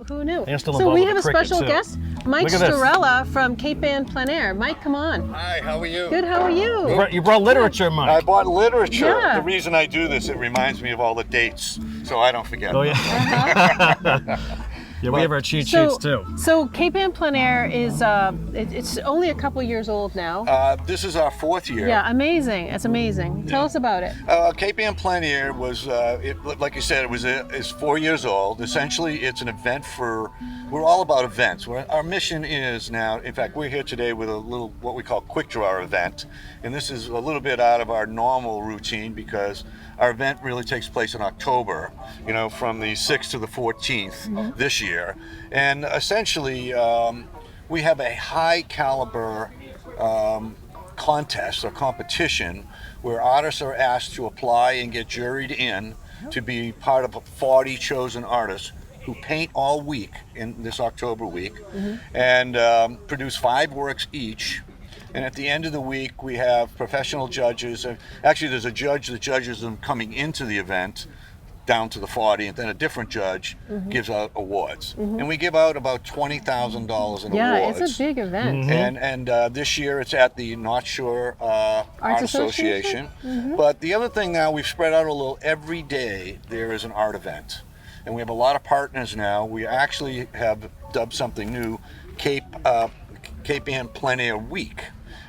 Who knew? And still So involved we with have a the cricket, special too. guest, Mike Look at this. Storella from Cape Ann Plein Air. Mike, come on. Hi, how are you? Good, how are you? You brought literature, Mike. I bought literature. Yeah. The reason I do this, it reminds me of all the dates, so I don't forget. Oh, yeah. Yeah, we have our cheat sheets, too. So Cape Ann Plein Air is, it's only a couple years old now. This is our 4th year. Yeah, amazing. It's amazing. Tell us about it. Cape Ann Plein Air was, like you said, it's 4 years old. Essentially, it's an event we're all about events. Our mission is now, in fact, we're here today with a little, what we call quick draw event. And this is a little bit out of our normal routine because our event really takes place in October, from the 6th to the 14th this year. And essentially, we have a high caliber contest or competition where artists are asked to apply and get juried in to be part of 40 chosen artists who paint all week in this October week and produce 5 works each. And at the end of the week, we have professional judges. Actually, there's a judge that judges them coming into the event down to the 40, and then a different judge gives out awards. And we give out about $20,000 in awards. Yeah, it's a big event. And this year it's at the North Shore Art Association. But the other thing now, we've spread out a little. Every day there is an art event. And we have a lot of partners now. We actually have dubbed something new, Cape Ann Plein Air Week.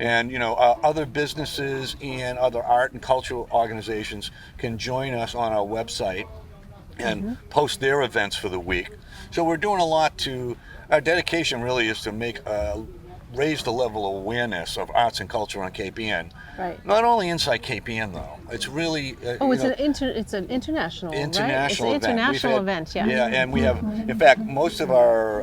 And other businesses and other art and cultural organizations can join us on our website and post their events for the week. So we're doing a lot our dedication really is to raise the level of awareness of arts and culture on Cape Ann. Right. Not only inside Cape Ann, though. It's really it's an international, right? It's an international event. Yeah. Yeah, and we have, in fact, most of our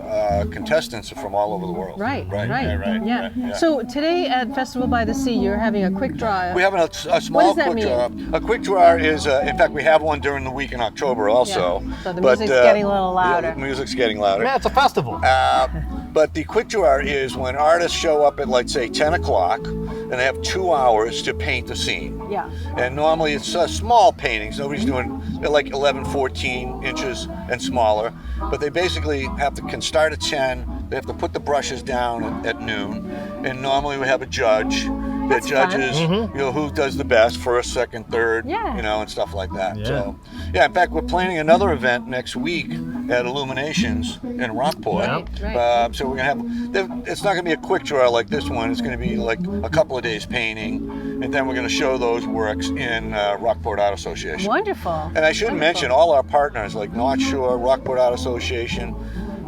contestants are from all over the world. Right. Yeah. So today at Festival by the Sea, you're having a quick draw. We're having a small quick draw. A quick draw is, in fact, we have one during the week in October also. Yeah. So the music's getting a little louder. Yeah, the music's getting louder. Yeah, it's a festival. But the quick draw is when artists show up at, let's say, 10 o'clock, and they have 2 hours to paint the scene. Yeah. And normally it's small paintings. Nobody's they're like 11, 14 inches and smaller. But they basically can start at 10. They have to put the brushes down at noon. And normally we have a judge that judges, who does the best, first, second, third, and stuff like that. Yeah. So, in fact, we're planning another event next week at Illuminations in Rockport. Yeah. So we're gonna it's not gonna be a quick draw like this one. It's gonna be like a couple of days painting, and then we're gonna show those works in Rockport Art Association. Wonderful. And I should mention all our partners like North Shore, Rockport Art Association,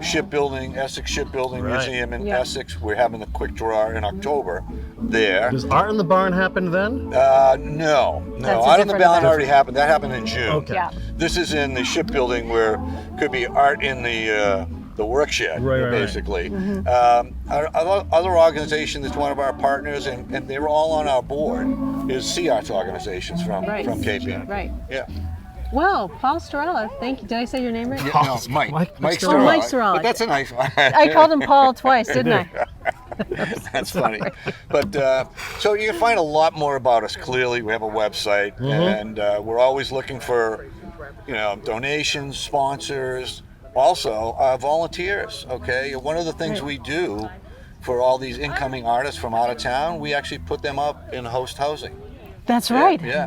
Shipbuilding, Essex Shipbuilding Museum in Essex. We're having the quick draw in October there. Does Art in the Barn happen then? No. Art in the Barn already happened. That happened in June. Okay. Yeah. This is in the shipbuilding where could be art in the work shed, basically. Our other organization that's one of our partners, and they're all on our board, is Sea Arts organizations from Cape Ann. Right. Yeah. Well, Paul Storella, thank you. Did I say your name right? No, Mike Storella. Oh, Mike Storella. But that's a nice one. I called him Paul twice, didn't I? That's funny. But so you can find a lot more about us. Clearly, we have a website, and we're always looking for, donations, sponsors, also volunteers. Okay, one of the things we do for all these incoming artists from out of town, we actually put them up in host housing. That's right. Yeah.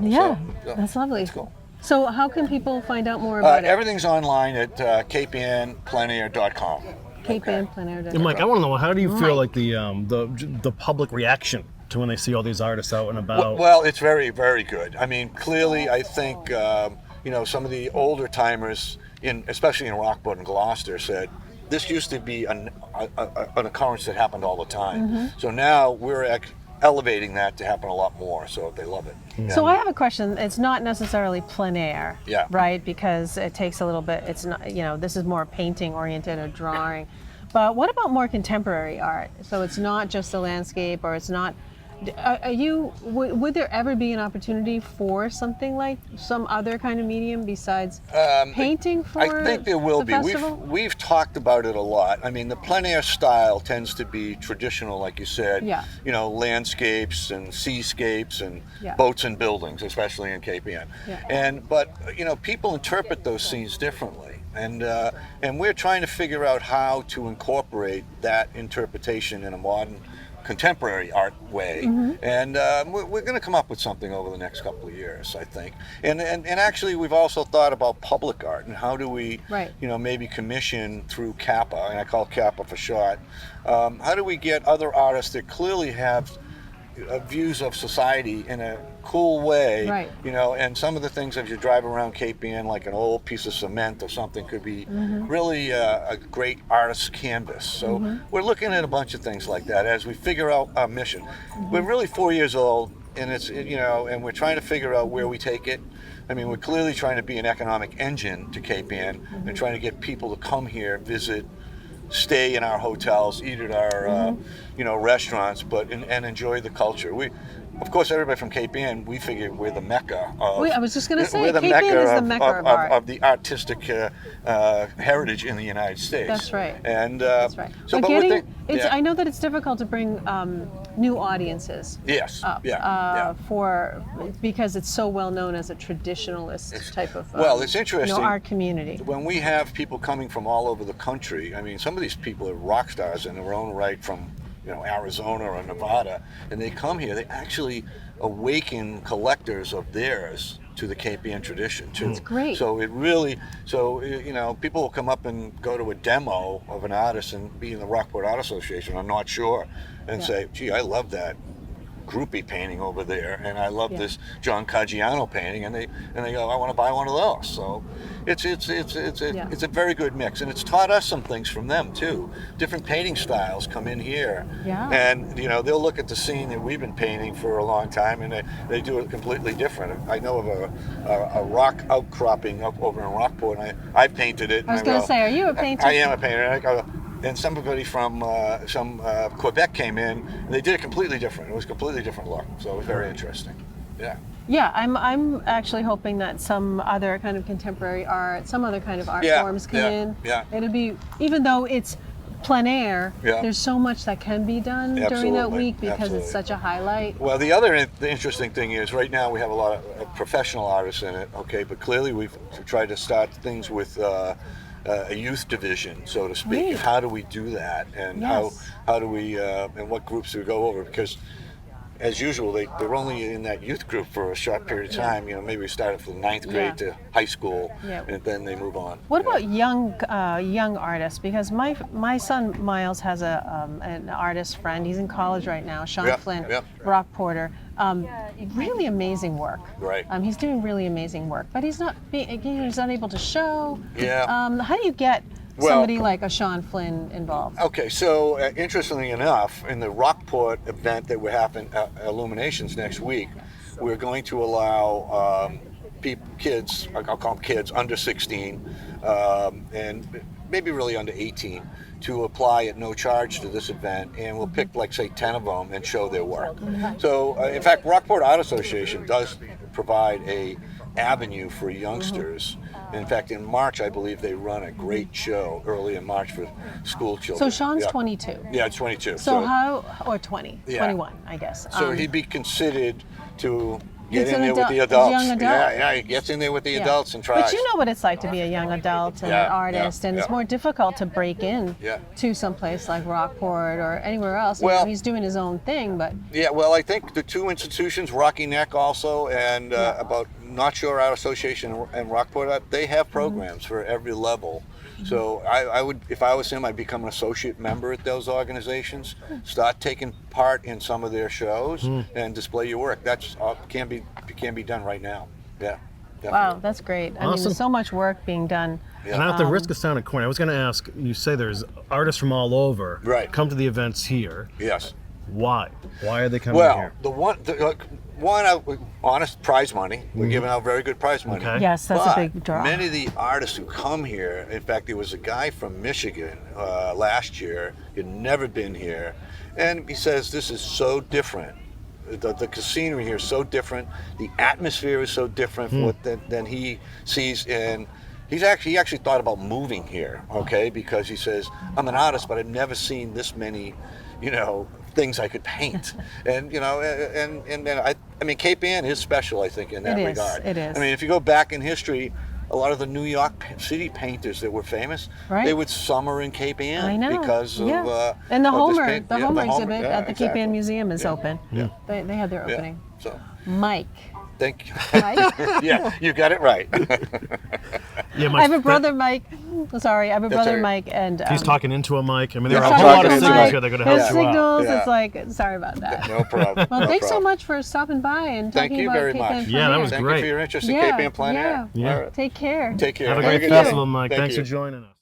So, That's lovely. That's cool. So how can people find out more about it? Everything's online at capeannpleinair.com. capeannpleinair.com. And Mike, I want to know, how do you feel like the public reaction to when they see all these artists out and about? Well, it's very, very good. I mean, clearly, I think some of the older timers, especially in Rockport and Gloucester, said this used to be an occurrence that happened all the time. So now we're elevating that to happen a lot more, so they love it. Yeah. So I have a question. It's not necessarily plein air, right? Because it takes a little bit, it's not, this is more painting oriented or drawing. But what about more contemporary art? So it's not just the landscape, or it's not, would there ever be an opportunity for something like some other kind of medium besides painting for I think there will be. We've talked about it a lot. I mean, the plein air style tends to be traditional, like you said. Yeah. Landscapes and seascapes and boats and buildings, especially in Cape Ann. Yeah. But people interpret those scenes differently. and we're trying to figure out how to incorporate that interpretation in a modern contemporary art way, and we're going to come up with something over the next couple of years, I think. And actually, we've also thought about public art and how do we, maybe commission through Kappa, and I call Kappa for short. How do we get other artists that clearly have views of society in a cool way, and some of the things as you drive around Cape Ann, like an old piece of cement or something, could be really a great artist's canvas. So we're looking at a bunch of things like that as we figure out our mission. We're really 4 years old, and it's and we're trying to figure out where we take it. I mean, we're clearly trying to be an economic engine to Cape Ann and trying to get people to come here, visit, stay in our hotels, eat at our restaurants, but and enjoy the culture. Of course, everybody from Cape Ann, we figure we're the mecca of. I was just going to say, we're the Cape mecca Ann is the mecca of art. Of the artistic heritage in the United States. That's right. And that's right. So, but I know that it's difficult to bring new audiences. Yes. Up, because it's so well known as a traditionalist type of. It's interesting. Art community. When we have people coming from all over the country, I mean, some of these people are rock stars in their own right from Arizona or Nevada, and they come here, they actually awaken collectors of theirs to the Cape Ann tradition too. That's great. So it really, people will come up and go to a demo of an artist and be in the Rockport Art Association, I'm not sure, and say, gee, I love that groupie painting over there, and I love this John Caggiano painting, and they go, I want to buy one of those. So it's a very good mix, and it's taught us some things from them too. Different painting styles come in here, and they'll look at the scene that we've been painting for a long time, and they do it completely different. I know of a rock outcropping up over in Rockport, and I painted it. I was going to say, are you a painter? I am a painter. And I go, and somebody from Quebec came in, and they did it completely different. It was a completely different look, so it was very interesting. Yeah, I'm actually hoping that some other kind of contemporary art, some other kind of art forms come in. It'll be, even though it's plein air, there's so much that can be done during that week because it's such a highlight. Well, the interesting thing is right now we have a lot of professional artists in it, but clearly we've tried to start things with a youth division, so to speak. And how do we do that, and how do we and what groups do we go over? Because as usual, they're only in that youth group for a short period of time. Maybe we started from the 9th grade to high school, and then they move on. What about young artists? Because my son Miles has an artist friend. He's in college right now, Sean Flynn, rock porter. Really amazing work. Right. He's doing really amazing work, but he's not able to show. How do you get somebody like a Sean Flynn involved? Okay, so interestingly enough, in the Rockport event that we're having, Illuminations next week, we're going to allow kids, I'll call them kids, under 16, and maybe really under 18, to apply at no charge to this event, and we'll pick, like, say, 10 of them and show their work. So, in fact, Rockport Art Association does provide a avenue for youngsters. In fact, in March, I believe they run a great show early in March for school children. So Sean's 22. Yeah, 22. So or 20, 21, I guess. So he'd be considered to get in there with the adults. Young adult. He gets in there with the adults and tries. But you know what it's like to be a young adult and an artist, and it's more difficult to break in to someplace like Rockport or anewhere else. Well, he's doing his own thing, but... Yeah, well, I think the two institutions, Rocky Neck also, and about North Shore Art Association and Rockport, they have programs for every level. So I would, if I was him, I'd become an associate member at those organizations, start taking part in some of their shows, and display your work. That's can be done right now. Yeah. Definitely. Wow, that's great. I mean, there's so much work being done. And at the risk of sounding corny, I was going to ask, you say there's artists from all over come to the events here. Yes. Why? Why are they coming here? Honest prize money. We're giving out very good prize money. Okay. Yes, that's a big draw. Many of the artists who come here, in fact, there was a guy from Michigan last year, he'd never been here, and he says this is so different. The scenery here is so different. The atmosphere is so different from what than he sees in. He actually thought about moving here, because he says, I'm an artist, but I've never seen this many, things I could paint. And, I mean, Cape Ann is special, I think, in that regard. It is. I mean, if you go back in history, a lot of the New York City painters that were famous, they would summer in Cape Ann. I know. Because of and the of this Homer, paint. the Yeah, Homer the Homer, exhibit yeah, at the Cape Ann Museum is open. Yeah. They had their opening. So, Mike. thank you. Mike. Yeah, you got it right. Yeah, I have a brother, Mike. Sorry, I have a brother, right. Mike, and He's talking into a mic. I mean, there Yeah, are a whole lot of talking into signals a here that are going to His help you out. signals, Yeah. it's like, sorry about that. No problem. Well, no thanks so problem. much for stopping by and Thank talking you about very Cape much. Ann Yeah, that Plein was Air. Thank great. you for your interest in Yeah, Cape Ann Plein Air. yeah. All right. Take care. Take care. Have a Have great good festival, day. Mike. Thank Thanks you. for joining us.